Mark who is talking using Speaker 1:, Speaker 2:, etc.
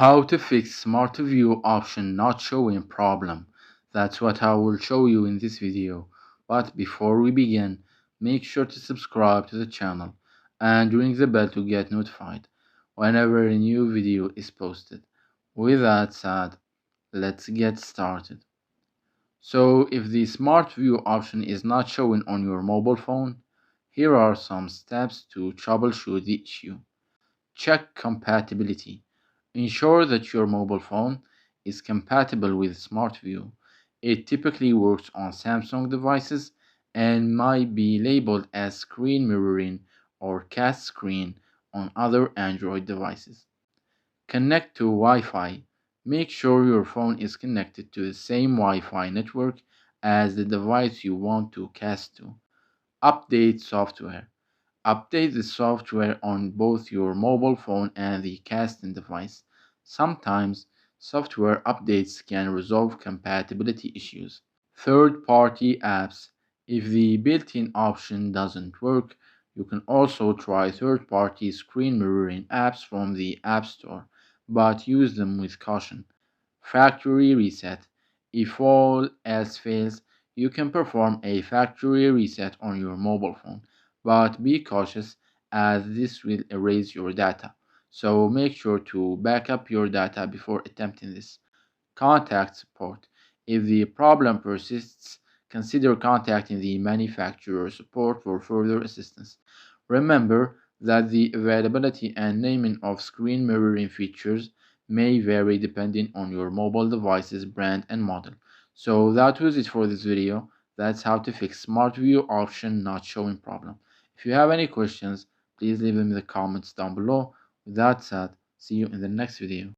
Speaker 1: How to fix Smart View option not showing problem. That's what I will show you in this video. But before we begin, make sure to subscribe to the channel and ring the bell to get notified whenever a new video is posted. With that said, let's get started. So if the Smart View option is not showing on your mobile phone, here are some steps to troubleshoot the issue. Check compatibility. Ensure that your mobile phone is compatible with Smart View. It typically works on Samsung devices and might be labeled as screen mirroring or cast screen on other Android devices. Connect to Wi-Fi. Make sure your phone is connected to the same Wi-Fi network as the device you want to cast to. Update software. Update the software on both your mobile phone and the casting device. Sometimes software updates can resolve compatibility issues. Third-party apps. If the built-in option doesn't work, you can also try third-party screen mirroring apps from the App Store, but use them with caution. Factory reset. If all else fails, you can perform a factory reset on your mobile phone, but be cautious as this will erase your data. So make sure to back up your data before attempting this. Contact support. If the problem persists, consider contacting the manufacturer support for further assistance. Remember that the availability and naming of screen mirroring features may vary depending on your mobile device's brand and model. So that was it for this video. That's how to fix Smart View option not showing problem. If you have any questions, please leave them in the comments down below. With that said, see you in the next video.